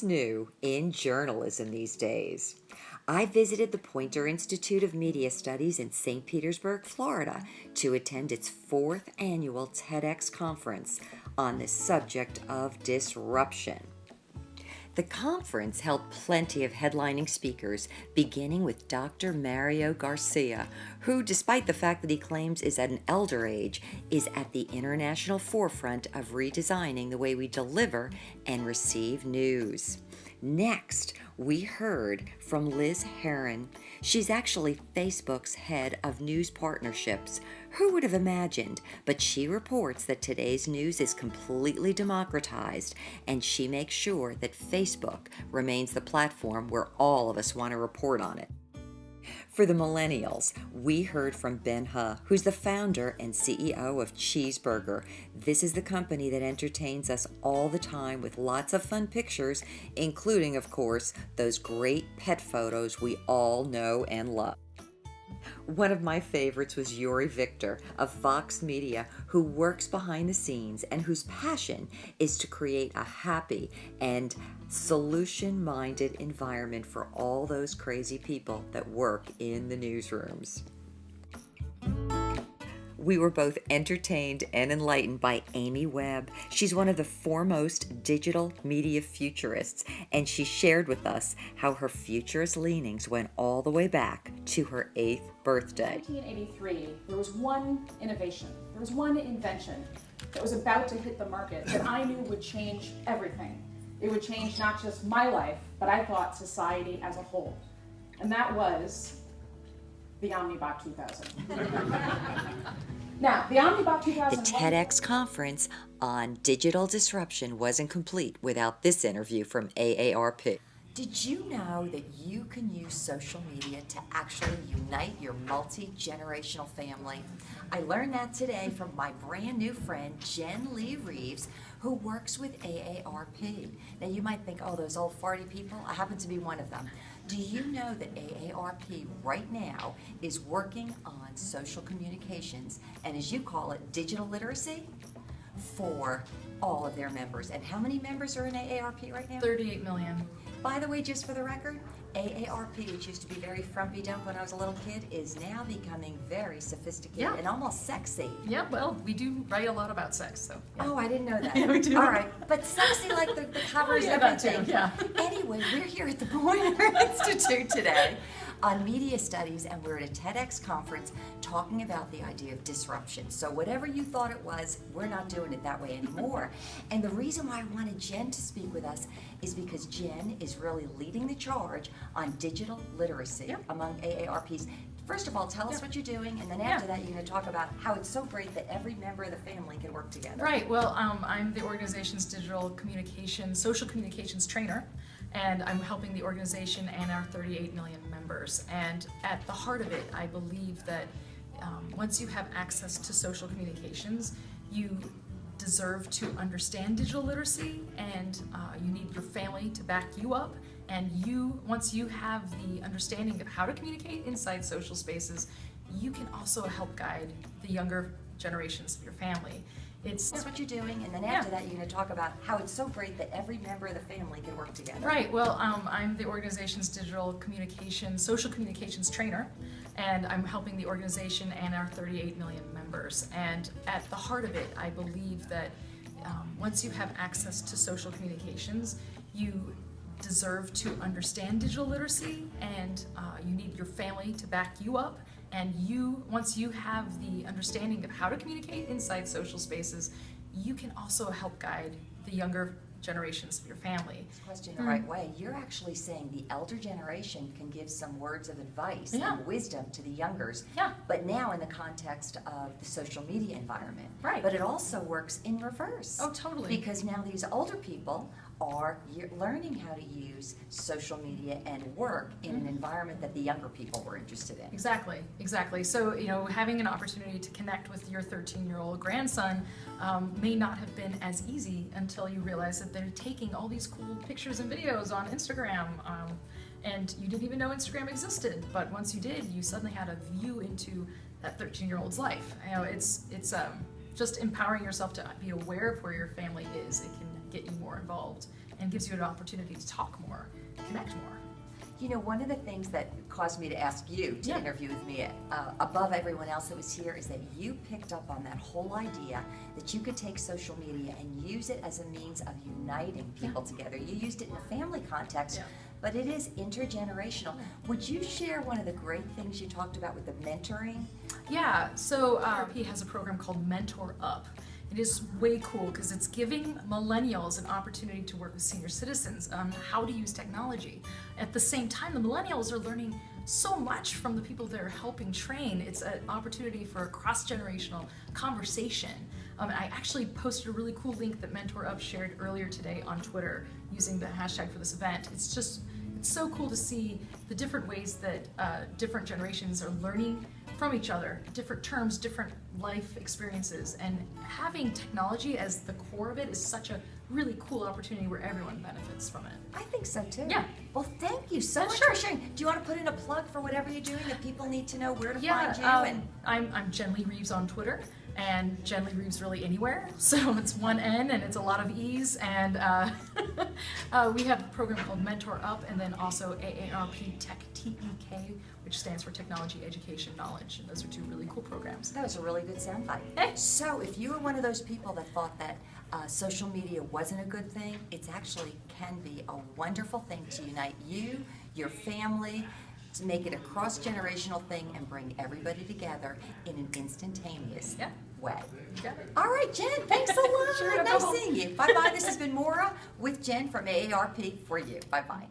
What's new in journalism these days? I visited the Poynter Institute of Media Studies in St. Petersburg, Florida, to attend its fourth annual TEDx conference on the subject of disruption. The conference held plenty of headlining speakers, beginning with Dr. Mario Garcia, who, despite the fact that he claims is at an elder age, is at the international forefront of redesigning the way we deliver and receive news. Next, we heard from Liz Heron. She's actually Facebook's head of news partnerships. Who would have imagined? But she reports that today's news is completely democratized, and she makes sure that Facebook remains the platform where all of us want to report on it. For the millennials, we heard from Ben Huh, who's the founder and CEO of Cheeseburger. This is the company that entertains us all the time with lots of fun pictures, including, of course, those great pet photos we all know and love. One of my favorites was Yuri Victor of Vox Media, who works behind the scenes and whose passion is to create a happy and solution-minded environment for all those crazy people that work in the newsrooms. We were both entertained and enlightened by Amy Webb. She's one of the foremost digital media futurists, and she shared with us how her futurist leanings went all the way back to her 8th birthday. In 1983, there was one innovation, there was one invention that was about to hit the market that I knew would change everything. It would change not just my life, but I thought society as a whole. And that was the Omnibot 2000. Now, the Omnibot 2000... The TEDx conference on digital disruption wasn't complete without this interview from AARP. Did you know that you can use social media to actually unite your multi-generational family? I learned that today from my brand new friend, Jen Lee Reeves, who works with AARP. Now you might think, oh, those old farty people, I happen to be one of them. Do you know that AARP right now is working on social communications, and as you call it, digital literacy, for all of their members? And how many members are in AARP right now? 38 million. By the way, just for the record, AARP, which used to be very frumpy dump when I was a little kid, is now becoming very sophisticated and almost sexy. Yeah, well, we do write a lot about sex, so. Yeah. Oh, I didn't know that. Yeah, we do. All right, but sexy like the covers, everything. Yeah. Anyway, we're here at the Poynter Institute today on media studies, and we're at a TEDx conference talking about the idea of disruption. So whatever you thought it was, we're not doing it that way anymore. And the reason why I wanted Jen to speak with us is because Jen is really leading the charge on digital literacy among AARPs. First of all, tell us what you're doing, and then after that, you're going to talk about how it's so great that every member of the family can work together. Right. Well, I'm the organization's digital communications, social communications trainer, and I'm helping the organization and our 38 million members. And at the heart of it, I believe that once you have access to social communications, you deserve to understand digital literacy, and you need your family to back you up. And once you have the understanding of how to communicate inside social spaces, you can also help guide the younger generations of your family. That's what you're doing, and then after that, you're going to talk about how it's so great that every member of the family can work together. Right. Well, I'm the organization's digital communications, social communications trainer, and I'm helping the organization and our 38 million members. And at the heart of it, I believe that once you have access to social communications, you deserve to understand digital literacy, and you need your family to back you up. And once you have the understanding of how to communicate inside social spaces, you can also help guide the younger generations of your family. This question the right way. You're actually saying the elder generation can give some words of advice and wisdom to the youngers, but now in the context of the social media environment. Right. But it also works in reverse. Oh, totally. Because now these older people are learning how to use social media and work in an environment that the younger people were interested in. Exactly. So, having an opportunity to connect with your 13-year-old grandson may not have been as easy until you realize that they're taking all these cool pictures and videos on Instagram, and you didn't even know Instagram existed. But once you did, you suddenly had a view into that 13-year-old's life. It's just empowering yourself to be aware of where your family is. It can get you more involved and gives you an opportunity to talk more, connect more. You know, one of the things that caused me to ask you to Yeah. interview with me above everyone else that was here is that you picked up on that whole idea that you could take social media and use it as a means of uniting people together. You used it in a family context, Yeah. but it is intergenerational. Would you share one of the great things you talked about with the mentoring? Yeah, so RP has a program called Maura4u. It is way cool because it's giving millennials an opportunity to work with senior citizens on how to use technology. At the same time, the millennials are learning so much from the people they're helping train. It's an opportunity for a cross-generational conversation. I actually posted a really cool link that Maura4u shared earlier today on Twitter using the hashtag for this event. It's so cool to see the different ways that different generations are learning from each other, different terms, different life experiences, and having technology as the core of it is such a really cool opportunity where everyone benefits from it. I think so too. Yeah. Well, thank you so much Sure. for sharing. Do you want to put in a plug for whatever you're doing that people need to know where to Yeah, find you? I'm Jen Lee Reeves on Twitter, and Jen Lee Reeves really anywhere. So it's one N and it's a lot of E's, and we have a program called Maura4u, and then also AARP Tech TEK, which stands for Technology, Education, Knowledge. And those are two really cool programs. That was a really good soundbite. Hey. So if you were one of those people that thought that social media wasn't a good thing, it actually can be a wonderful thing to unite you, your family, to make it a cross-generational thing and bring everybody together in an instantaneous Yeah. way. You got it. All right, Jen, thanks a lot. Sure, no Nice problem. seeing you. Bye-bye. This has been Maura with Jen from AARP for you. Bye-bye.